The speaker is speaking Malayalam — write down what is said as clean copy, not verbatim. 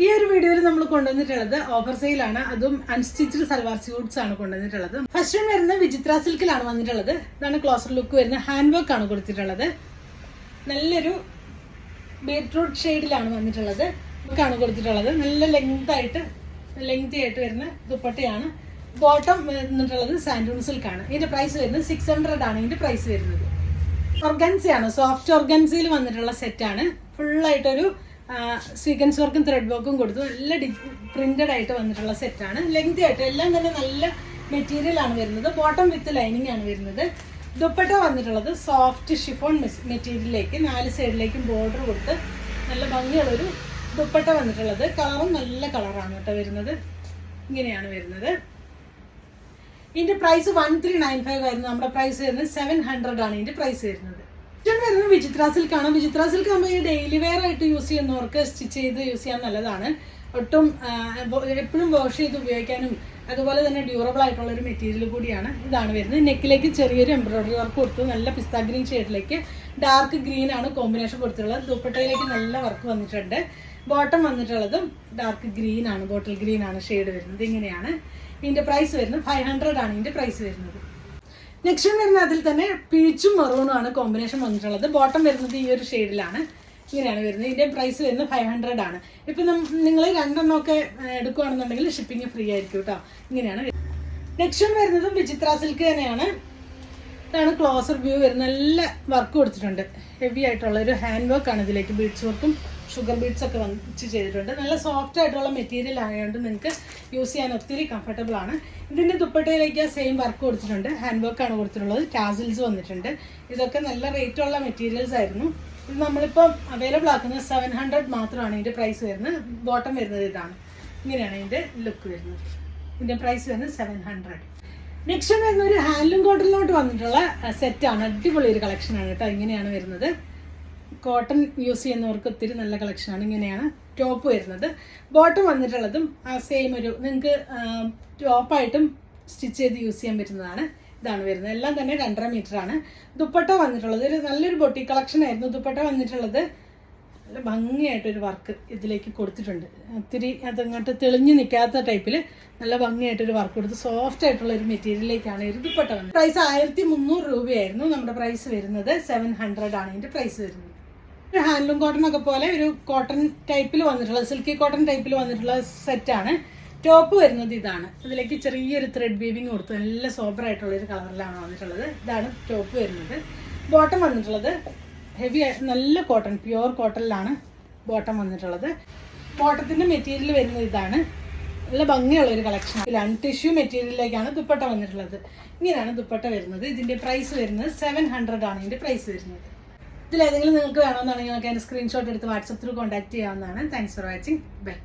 ഈ ഒരു വീഡിയോയിൽ നമ്മൾ കൊണ്ടുവന്നിട്ടുള്ളത് ഓഫർ സെയിൽ ആണ്. അതും അൺസ്റ്റിച്ച്ഡ് സൽവാർ സ്യൂട്ട്സ് ആണ് കൊണ്ടുവന്നിട്ടുള്ളത്. ഫസ്റ്റ് വരുന്നത് വിചിത്ര സിൽക്കിലാണ് വന്നിട്ടുള്ളത്. ഇതാണ് ക്ലോസർ ലുക്ക് വരുന്നത്. ഹാൻഡ് വർക്ക് ആണ് കൊടുത്തിട്ടുള്ളത്. നല്ലൊരു ബീട്രൂട്ട് ഷെയ്ഡിലാണ് വന്നിട്ടുള്ളത്. ആണ് കൊടുത്തിട്ടുള്ളത്. നല്ല ലെങ്തി ആയിട്ട് വരുന്ന ദുപ്പട്ടയാണ്. ബോട്ടം വന്നിട്ടുള്ളത് സാൻഡൂൺ സിൽക്കാണ്. ഇതിന്റെ പ്രൈസ് വരുന്നത് 600 ആണ്. ഇതിന്റെ പ്രൈസ് വരുന്നത് ഓർഗൻസയാണ്. സോഫ്റ്റ് ഓർഗൻസയിൽ വന്നിട്ടുള്ള സെറ്റാണ്. ഫുള്ളായിട്ടൊരു സ്വീക്കൻസ് വർക്കും ത്രെഡ് വർക്കും കൊടുത്തു. നല്ല പ്രിന്റഡ് ആയിട്ട് വന്നിട്ടുള്ള സെറ്റാണ്. ലെങ്തി ആയിട്ട് എല്ലാം തന്നെ നല്ല മെറ്റീരിയൽ ആണ് വരുന്നത്. ബോട്ടം വിത്ത് ലൈനിങ് ആണ് വരുന്നത്. ദുപ്പട്ട വന്നിട്ടുള്ളത് സോഫ്റ്റ് ഷിഫോൺ മെറ്റീരിയലിലേക്ക് 4 സൈഡിലേക്കും ബോർഡർ കൊടുത്ത് നല്ല ഭംഗിയുള്ളൊരു ദുപ്പട്ട വന്നിട്ടുള്ളത്. കളറും നല്ല കളറാണ് കേട്ടോ വരുന്നത്. ഇങ്ങനെയാണ് വരുന്നത്. ഇതിന്റെ പ്രൈസ് 1395 ആയിരുന്നു. നമ്മുടെ പ്രൈസ് വരുന്നത് 700 ആണ് ഇതിന്റെ പ്രൈസ് വരുന്നത്. വരുന്നത് വിചിത്ര സിൽക്കാണ്. വിചിത്ര സിൽക്ക് നമ്മൾ ഈ ഡെയിലി വെയർ ആയിട്ട് യൂസ് ചെയ്യുന്നവർക്ക് സ്റ്റിച്ച് ചെയ്ത് യൂസ് ചെയ്യാൻ നല്ലതാണ്. ഒട്ടും എപ്പോഴും വാഷ് ചെയ്ത് ഉപയോഗിക്കാനും അതുപോലെ തന്നെ ഡ്യൂറബിൾ ആയിട്ടുള്ള ഒരു മെറ്റീരിയൽ കൂടിയാണ്. ഇതാണ് വരുന്നത്. നെക്കിലേക്ക് ചെറിയൊരു എംബ്രോയിഡറി വർക്ക് കൊടുത്തു. നല്ല പിസ്ത ഗ്രീൻ ഷെയ്ഡിലേക്ക് ഡാർക്ക് ഗ്രീൻ ആണ് കോമ്പിനേഷൻ കൊടുത്തിട്ടുള്ളത്. ദുപ്പട്ടയിലേക്ക് നല്ല വർക്ക് വന്നിട്ടുണ്ട്. ബോട്ടം വന്നിട്ടുള്ളതും ഡാർക്ക് ഗ്രീൻ ആണ്, ബോട്ടിൽ ഗ്രീൻ ആണ് ഷെയ്ഡ് വരുന്നത്. ഇങ്ങനെയാണ് ഇതിന്റെ പ്രൈസ് വരുന്നത്. 500 ആണ് ഇതിന്റെ പ്രൈസ് വരുന്നത്. നെക്സ്റ്റ് വരുന്നത് അതിൽ തന്നെ പീച്ചും മെറൂണും ആണ് കോമ്പിനേഷൻ വന്നിട്ടുള്ളത്. ബോട്ടം വരുന്നത് ഈ ഒരു ഷെയ്ഡിലാണ്. ഇങ്ങനെയാണ് വരുന്നത്. ഇതിന്റെ പ്രൈസ് വരുന്നത് 500 ആണ്. ഇപ്പൊ നിങ്ങൾ 2 എണ്ണമൊക്കെ എടുക്കുകയാണെന്നുണ്ടെങ്കിൽ ഷിപ്പിംഗ് ഫ്രീ ആയിരിക്കും കേട്ടോ. ഇങ്ങനെയാണ്. നെക്സ്റ്റ് വരുന്നതും വിചിത്ര സിൽക്ക് തന്നെയാണ്. ഇതാണ് ക്ലോസർ വ്യൂ വരുന്നത്. നല്ല വർക്ക് കൊടുത്തിട്ടുണ്ട്. ഹെവി ആയിട്ടുള്ള ഒരു ഹാൻഡ് വർക്ക് ആണ്. ഇതിലേക്ക് ബീഡ്സ് വർക്കും ഷുഗർ ബീഡ്സ് ഒക്കെ വച്ച് ചെയ്തിട്ടുണ്ട്. നല്ല സോഫ്റ്റ് ആയിട്ടുള്ള മെറ്റീരിയൽ ആയതുകൊണ്ട് നിങ്ങൾക്ക് യൂസ് ചെയ്യാൻ ഒത്തിരി കംഫർട്ടബിൾ ആണ്. ഇതിന്റെ ദുപ്പട്ടയിലേക്ക് സെയിം വർക്ക് കൊടുത്തിട്ടുണ്ട്. ഹാൻഡ് വർക്ക് ആണ് കൊടുത്തിട്ടുള്ളത്. ടാസിൽസ് വന്നിട്ടുണ്ട്. ഇതൊക്കെ നല്ല റേറ്റ് ഉള്ള മെറ്റീരിയൽസ് ആയിരുന്നു. ഇത് നമ്മളിപ്പം അവൈലബിൾ ആക്കുന്നത് 700 മാത്രമാണ് ഇതിന്റെ പ്രൈസ് വരുന്നത്. ബോട്ടം വരുന്നത് ഇതാണ്. ഇങ്ങനെയാണ് ഇതിന്റെ ലുക്ക് വരുന്നത്. ഇതിന്റെ പ്രൈസ് വരുന്നത് 700. നെക്സ്റ്റ് വരുന്ന ഒരു ഹാൻഡ്ലൂം കോട്ടണിലോട്ട് വന്നിട്ടുള്ള സെറ്റാണ്. അടിപൊളി ഒരു കളക്ഷനാണ് കേട്ടോ. ഇങ്ങനെയാണ് വരുന്നത്. കോട്ടൺ യൂസ് ചെയ്യുന്നവർക്ക് ഒത്തിരി നല്ല കളക്ഷനാണ്. ഇങ്ങനെയാണ് ടോപ്പ് വരുന്നത്. ബോട്ടം വന്നിട്ടുള്ളതും ആ സെയിം ഒരു നിങ്ങൾക്ക് ടോപ്പായിട്ടും സ്റ്റിച്ച് ചെയ്ത് യൂസ് ചെയ്യാൻ പറ്റുന്നതാണ്. ഇതാണ് വരുന്നത്. എല്ലാം തന്നെ 2.5 മീറ്റർ ആണ്. ദുപ്പട്ട വന്നിട്ടുള്ളത് ഒരു നല്ലൊരു ബൊട്ടി കളക്ഷൻ ആയിരുന്നു. ദുപ്പട്ട വന്നിട്ടുള്ളത് നല്ല ഭംഗിയായിട്ടൊരു വർക്ക് ഇതിലേക്ക് കൊടുത്തിട്ടുണ്ട്. ഒത്തിരി അതങ്ങോട്ട് തെളിഞ്ഞ് നിൽക്കാത്ത ടൈപ്പിൽ നല്ല ഭംഗിയായിട്ടൊരു വർക്ക് കൊടുത്ത് സോഫ്റ്റ് ആയിട്ടുള്ള ഒരു മെറ്റീരിയലിലേക്കാണ് ഒരു ദുപ്പട്ട വന്നത്. പ്രൈസ് 1300 രൂപയായിരുന്നു. നമ്മുടെ പ്രൈസ് വരുന്നത് 700 ആണ് ഇതിന്റെ പ്രൈസ് വരുന്നത്. ഒരു ഹാൻഡ്ലൂം കോട്ടൺ ഒക്കെ പോലെ ഒരു കോട്ടൺ ടൈപ്പിൽ വന്നിട്ടുള്ള സിൽക്കി കോട്ടൺ ടൈപ്പിൽ വന്നിട്ടുള്ള സെറ്റാണ്. ടോപ്പ് വരുന്നത് ഇതാണ്. ഇതിലേക്ക് ചെറിയൊരു ത്രെഡ് വീവിങ് കൊടുത്തു നല്ല സോബർ ആയിട്ടുള്ള ഒരു കളറിലാണ് വന്നിട്ടുള്ളത്. ഇതാണ് ടോപ്പ് വരുന്നത്. ബോട്ടം വന്നിട്ടുള്ളത് ഹെവി നല്ല കോട്ടൺ പ്യുവർ കോട്ടണിലാണ് ബോട്ടം വന്നിട്ടുള്ളത്. ബോട്ടത്തിന്റെ മെറ്റീരിയൽ വരുന്നത് ഇതാണ്. നല്ല ഭംഗിയുള്ള ഒരു കളക്ഷൻ. ടിഷ്യൂ മെറ്റീരിയലിലേക്കാണ് ദുപ്പട്ട വന്നിട്ടുള്ളത്. ഇങ്ങനെയാണ് ദുപ്പട്ട വരുന്നത്. ഇതിന്റെ പ്രൈസ് വരുന്നത് 700 ആണ് ഇതിന്റെ പ്രൈസ് വരുന്നത്. ഇതിലേതെങ്കിലും നിങ്ങൾക്ക് വേണമെന്നാണെങ്കിൽ നിങ്ങൾക്ക് അതിന്റെ സ്ക്രീൻഷോട്ട് എടുത്ത് വാട്സപ്പ് ത്രൂ കോൺടാക്ട് ചെയ്യാവുന്നതാണ്. Thanks for watching. ബൈ.